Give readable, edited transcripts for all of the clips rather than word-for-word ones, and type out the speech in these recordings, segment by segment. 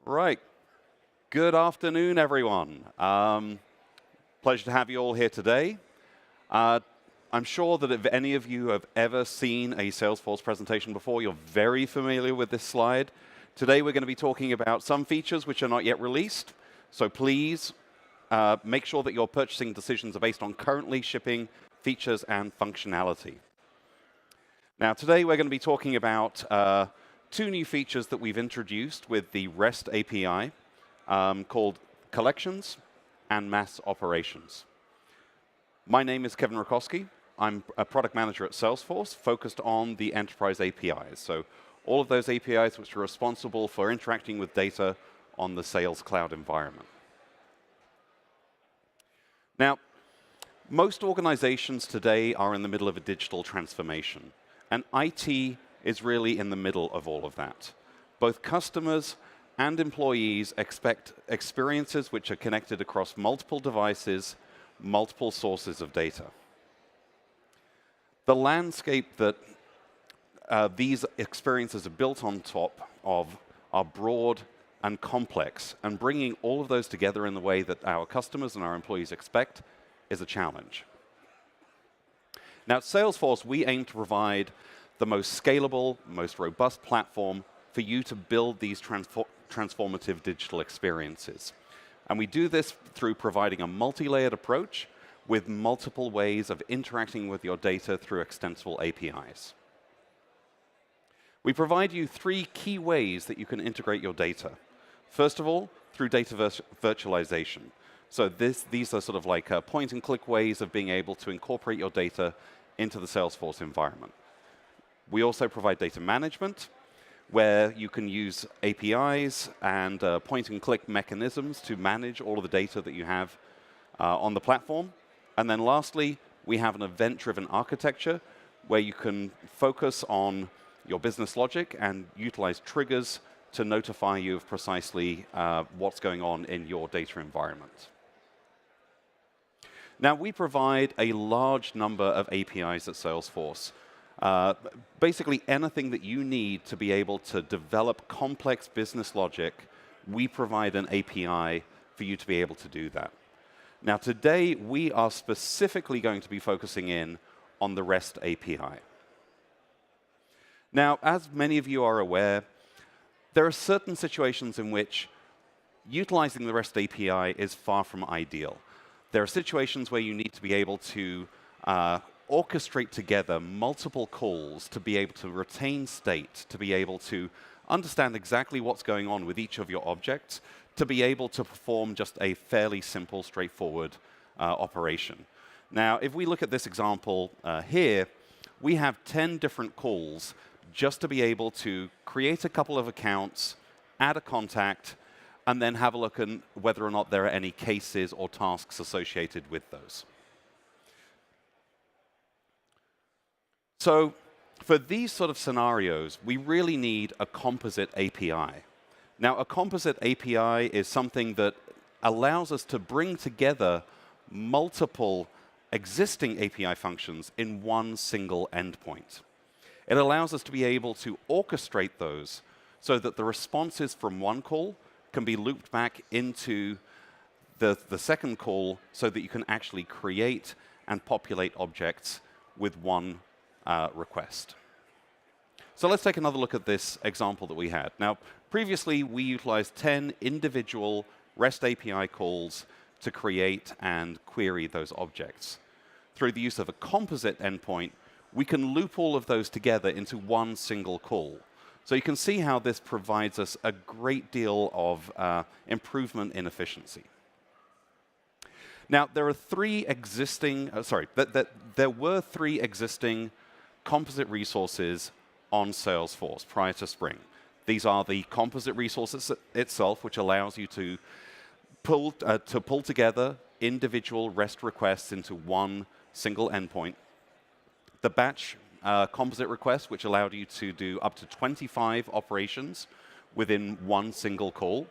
Right. Good afternoon, everyone. Pleasure to have you all here today. I'm sure that if any of you have ever seen a Salesforce presentation before, you're very familiar with this slide. Today, we're going to be talking about some features which are not yet released. So please make sure that your purchasing decisions are based on currently shipping features and functionality. Now, today, we're going to be talking about two new features that we've introduced with the REST API called Collections and Mass Operations. My name is Kevin Rakowski. I'm a product manager at Salesforce focused on the enterprise APIs. So all of those APIs which are responsible for interacting with data on the Sales Cloud environment. Now, most organizations today are in the middle of a digital transformation, and IT is really in the middle of all of that. Both customers and employees expect experiences which are connected across multiple devices, multiple sources of data. The landscape that these experiences are built on top of are broad and complex, and bringing all of those together in the way that our customers and our employees expect is a challenge. Now, at Salesforce, we aim to provide the most scalable, most robust platform for you to build these transformative digital experiences. And we do this through providing a multi-layered approach with multiple ways of interacting with your data through extensible APIs. We provide you three key ways that you can integrate your data. First of all, through data virtualization. So these are sort of like point-and-click ways of being able to incorporate your data into the Salesforce environment. We also provide data management, where you can use APIs and point-and-click mechanisms to manage all of the data that you have on the platform. And then lastly, we have an event-driven architecture where you can focus on your business logic and utilize triggers to notify you of precisely what's going on in your data environment. Now, we provide a large number of APIs at Salesforce. Basically, anything that you need to be able to develop complex business logic, we provide an API for you to be able to do that. Now, today, we are specifically going to be focusing in on the REST API. Now, as many of you are aware, there are certain situations in which utilizing the REST API is far from ideal. There are situations where you need to be able to orchestrate together multiple calls to be able to retain state, to be able to understand exactly what's going on with each of your objects, to be able to perform just a fairly simple, straightforward operation. Now, if we look at this example here, we have 10 different calls just to be able to create a couple of accounts, add a contact, and then have a look at whether or not there are any cases or tasks associated with those. So for these sort of scenarios, we really need a composite API. Now, a composite API is something that allows us to bring together multiple existing API functions in one single endpoint. It allows us to be able to orchestrate those so that the responses from one call can be looped back into the second call so that you can actually create and populate objects with one request. So let's take another look at this example that we had. Now, previously, we utilized 10 individual REST API calls to create and query those objects. Through the use of a composite endpoint, we can loop all of those together into one single call. So you can see how this provides us a great deal of improvement in efficiency. Now, there were three existing composite resources on Salesforce prior to Spring. These are the composite resources itself, which allows you to pull together individual REST requests into one single endpoint. The batch composite request, which allowed you to do up to 25 operations within one single call.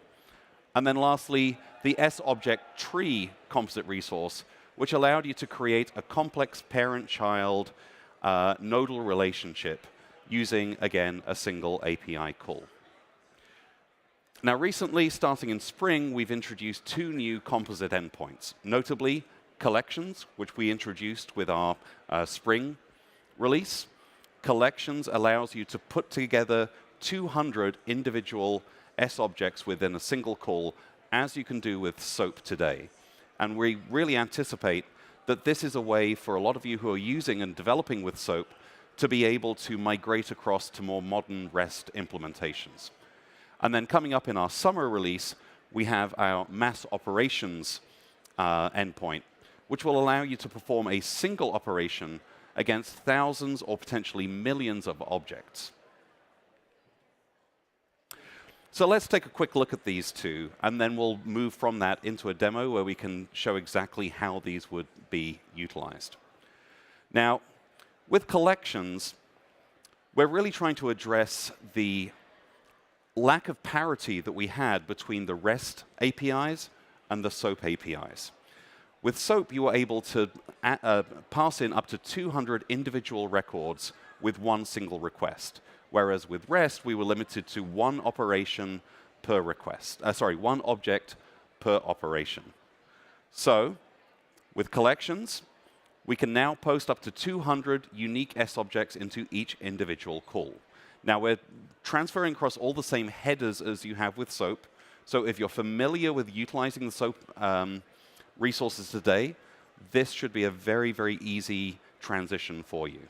And then lastly, the S-object tree composite resource, which allowed you to create a complex parent-child nodal relationship using, again, a single API call. Now, recently, starting in spring, we've introduced 2 new composite endpoints, notably collections, which we introduced with our spring release. Collections allows you to put together 200 individual S-objects within a single call, as you can do with SOAP today. And we really anticipate that this is a way for a lot of you who are using and developing with SOAP to be able to migrate across to more modern REST implementations. And then coming up in our summer release, we have our mass operations endpoint, which will allow you to perform a single operation against thousands or potentially millions of objects. So let's take a quick look at these two, and then we'll move from that into a demo where we can show exactly how these would be utilized. Now, with collections, we're really trying to address the lack of parity that we had between the REST APIs and the SOAP APIs. With SOAP, you were able to pass in up to 200 individual records with one single request, whereas with REST, we were limited to one operation per request. One object per operation. So, with collections, we can now post up to 200 unique S-objects into each individual call. Now, we're transferring across all the same headers as you have with SOAP. So if you're familiar with utilizing the SOAP resources today, this should be a very, very easy transition for you.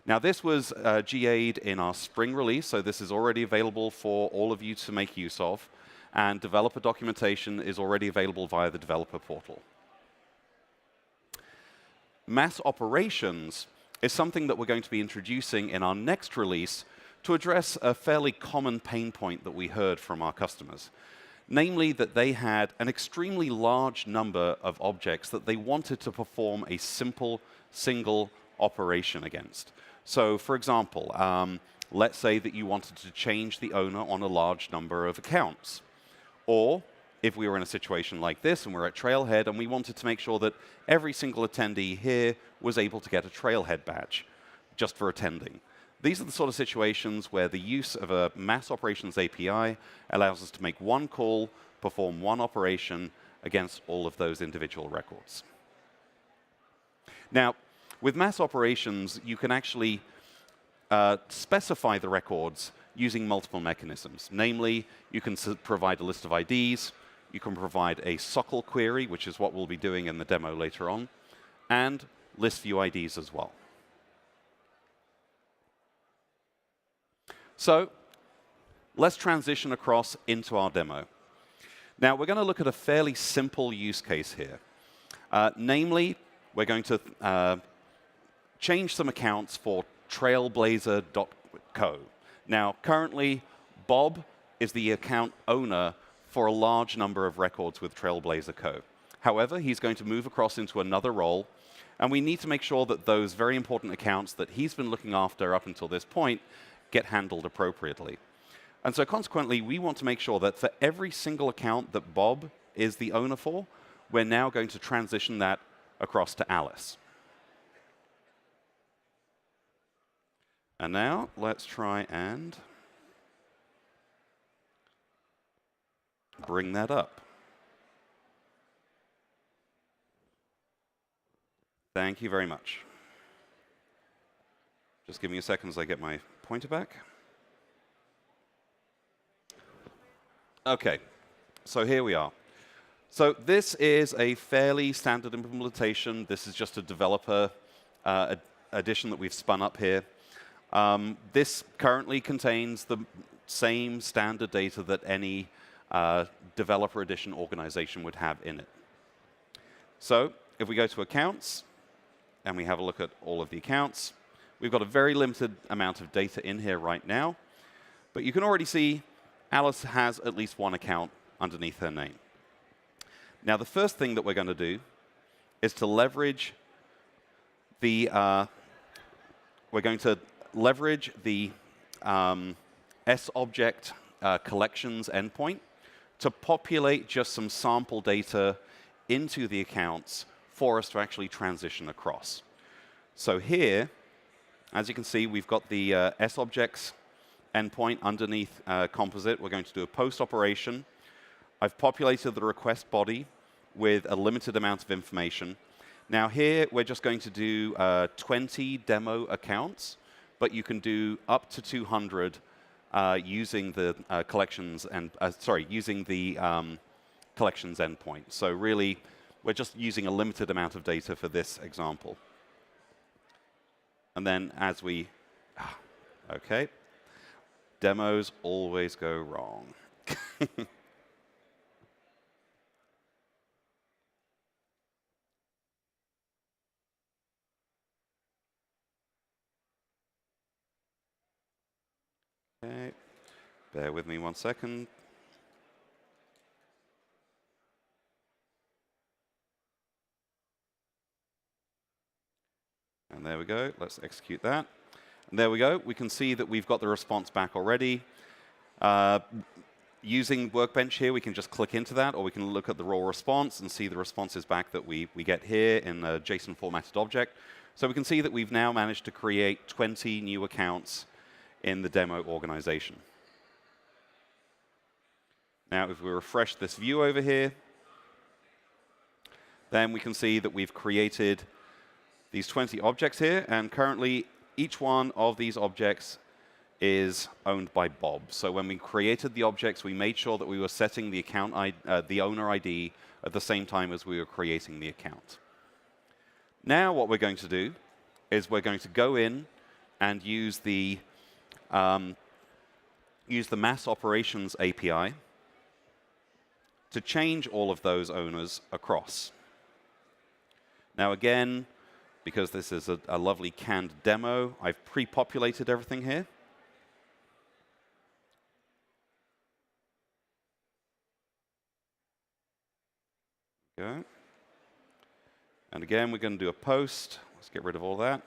Now, this was GA'd in our spring release, so this is already available for all of you to make use of, and developer documentation is already available via the developer portal. Mass operations is something that we're going to be introducing in our next release to address a fairly common pain point that we heard from our customers. Namely, that they had an extremely large number of objects that they wanted to perform a simple, single operation against. So, for example, let's say that you wanted to change the owner on a large number of accounts. Or, if we were in a situation like this and we're at Trailhead and we wanted to make sure that every single attendee here was able to get a Trailhead badge just for attending. These are the sort of situations where the use of a mass operations API allows us to make one call, perform one operation against all of those individual records. Now, with mass operations, you can actually specify the records using multiple mechanisms. Namely, you can provide a list of IDs, you can provide a SOCL query, which is what we'll be doing in the demo later on, and list view IDs as well. So let's transition across into our demo. Now, we're going to look at a fairly simple use case here. Namely, we're going to change some accounts for trailblazer.co. Now, currently, Bob is the account owner for a large number of records with Trailblazer Co. However, he's going to move across into another role, and we need to make sure that those very important accounts that he's been looking after up until this point get handled appropriately. And so consequently, we want to make sure that for every single account that Bob is the owner for, we're now going to transition that across to Alice. And now let's try and bring that up. Thank you very much. Just give me a second as I get my pointer back. OK, so here we are. So this is a fairly standard implementation. This is just a developer addition that we've spun up here. This currently contains the same standard data that any developer edition organization would have in it. So if we go to accounts, and we have a look at all of the accounts, we've got a very limited amount of data in here right now. But you can already see Alice has at least one account underneath her name. Now, the first thing that we're going to do is to leverage the S-object collections endpoint to populate just some sample data into the accounts for us to actually transition across. So here, as you can see, we've got the S-objects endpoint underneath composite. We're going to do a post operation. I've populated the request body with a limited amount of information. Now here, we're just going to do 20 demo accounts, but you can do up to 200 using the collections and using the collections endpoint. So really, we're just using a limited amount of data for this example. And then as we, OK, demos always go wrong. OK, bear with me 1 second. And there we go. Let's execute that. And there we go. We can see that we've got the response back already. Using Workbench here, we can just click into that, or we can look at the raw response and see the responses back that we get here in a JSON formatted object. So we can see that we've now managed to create 20 new accounts in the demo organization. Now, if we refresh this view over here, then we can see that we've created these 20 objects here, and currently each one of these objects is owned by Bob. So when we created the objects, we made sure that we were setting the account the owner ID at the same time as we were creating the account. Now what we're going to do is we're going to go in and use the mass operations API to change all of those owners across. Now again, because this is a lovely canned demo, I've pre-populated everything here. Go. And again, we're going to do a post. Let's get rid of all that.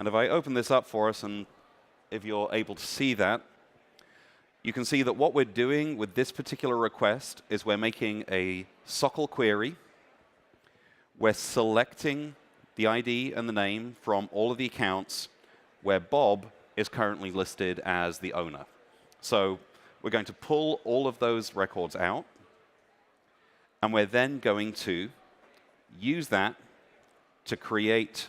And if I open this up for us, and if you're able to see that, you can see that what we're doing with this particular request is we're making a SOQL query. We're selecting the ID and the name from all of the accounts where Bob is currently listed as the owner. So we're going to pull all of those records out, and we're then going to use that to create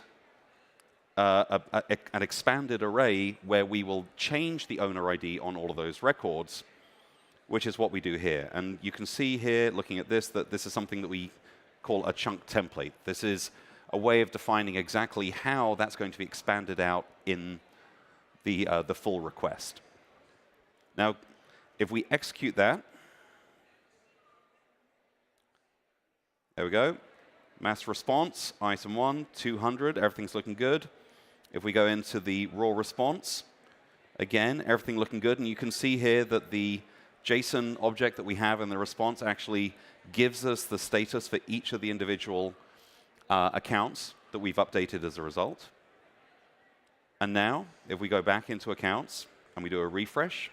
an expanded array where we will change the owner ID on all of those records, which is what we do here. And you can see here, looking at this, that this is something that we call a chunk template. This is a way of defining exactly how that's going to be expanded out in the full request. Now, if we execute that, there we go. Mass response, item 1, 200, everything's looking good. If we go into the raw response, again, everything looking good. And you can see here that the JSON object that we have in the response actually gives us the status for each of the individual accounts that we've updated as a result. And now, if we go back into accounts and we do a refresh,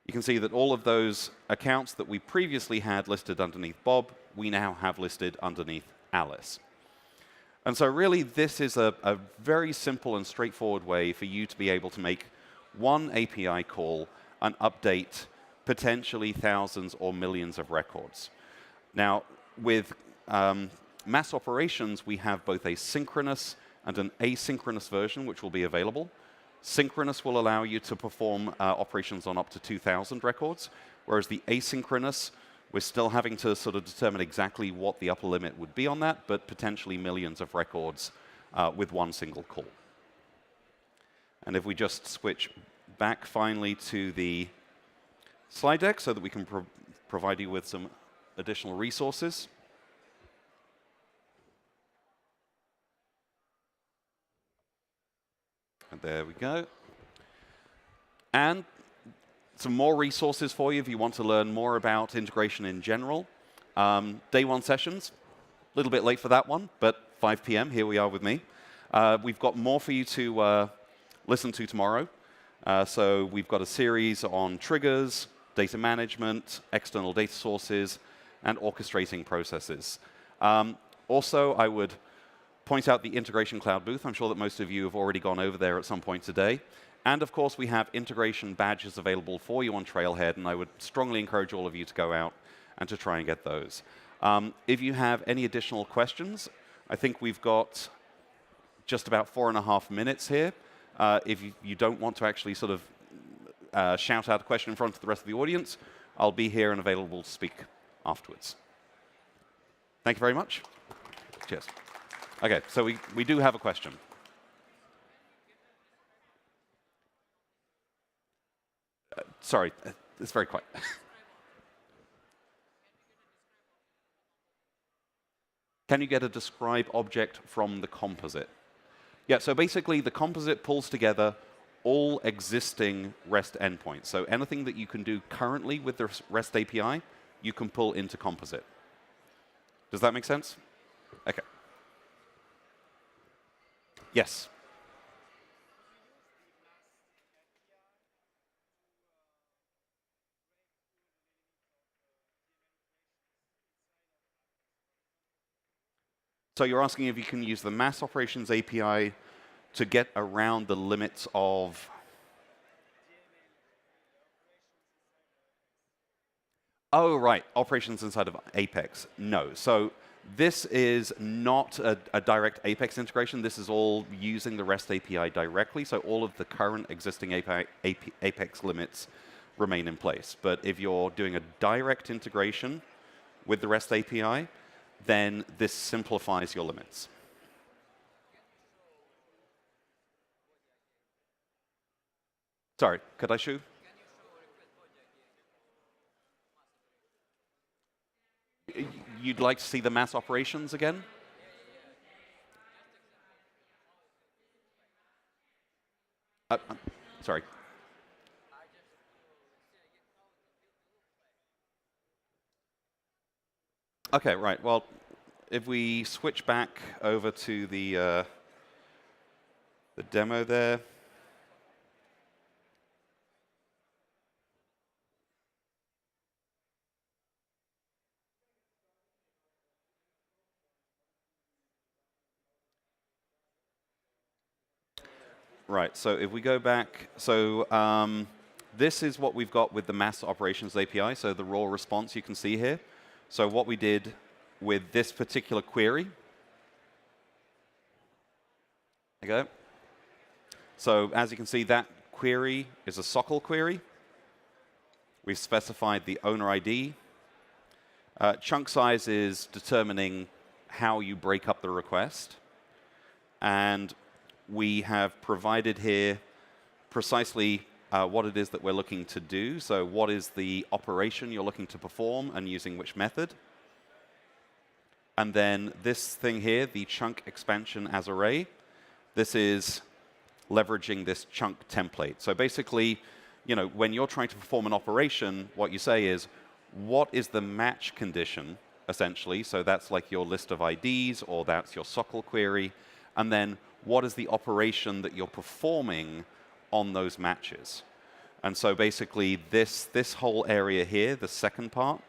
you can see that all of those accounts that we previously had listed underneath Bob, we now have listed underneath Alice. And so really, this is a very simple and straightforward way for you to be able to make one API call and update potentially thousands or millions of records. Now, with mass operations, we have both a synchronous and an asynchronous version, which will be available. Synchronous will allow you to perform operations on up to 2,000 records, whereas the asynchronous, we're still having to sort of determine exactly what the upper limit would be on that, but potentially millions of records with one single call. And if we just switch back finally to the slide deck so that we can provide you with some additional resources. And there we go. And some more resources for you if you want to learn more about integration in general. Day 1 sessions, a little bit late for that one, but 5 p.m., here we are with me. We've got more for you to listen to tomorrow. So we've got a series on triggers, data management, external data sources, and orchestrating processes. Also, I would point out the Integration Cloud booth. I'm sure that most of you have already gone over there at some point today. And of course, we have integration badges available for you on Trailhead, and I would strongly encourage all of you to go out and to try and get those. If you have any additional questions, I think we've got just about 4.5 minutes here. If you don't want to actually sort of shout out a question in front of the rest of the audience, I'll be here and available to speak afterwards. Thank you very much. Cheers. OK, so we do have a question. Sorry, it's very quiet. Can you get a describe object from the composite? Yeah, so basically the composite pulls together all existing REST endpoints. So anything that you can do currently with the REST API, you can pull into composite. Does that make sense? OK. Yes? So you're asking if you can use the Mass Operations API to get around the limits of... Oh, right, operations inside of Apex. No. So this is not a direct Apex integration. This is all using the REST API directly. So all of the current existing Apex limits remain in place. But if you're doing a direct integration with the REST API, then this simplifies your limits. Sorry, could I show? You'd like to see the mass operations again? Sorry. OK, right. Well, if we switch back over to the demo there. Right, so if we go back, so this is what we've got with the Mass Operations API, so the raw response you can see here. So what we did with this particular query. There you go. So as you can see, that query is a SOCL query. We've specified the owner ID. Chunk size is determining how you break up the request. And we have provided here precisely what it is that we're looking to do. So what is the operation you're looking to perform and using which method. And then this thing here, the chunk expansion as array, this is leveraging this chunk template. So basically, when you're trying to perform an operation, what you say is, what is the match condition, essentially? So that's like your list of IDs, or that's your SOCL query. And then what is the operation that you're performing on those matches? And so basically, this whole area here, the second part,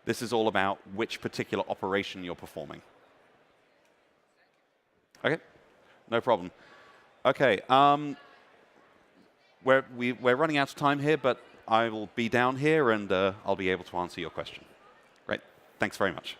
this is all about which particular operation you're performing. OK, no problem. OK, we're running out of time here, but I will be down here, and I'll be able to answer your question. Great, thanks very much.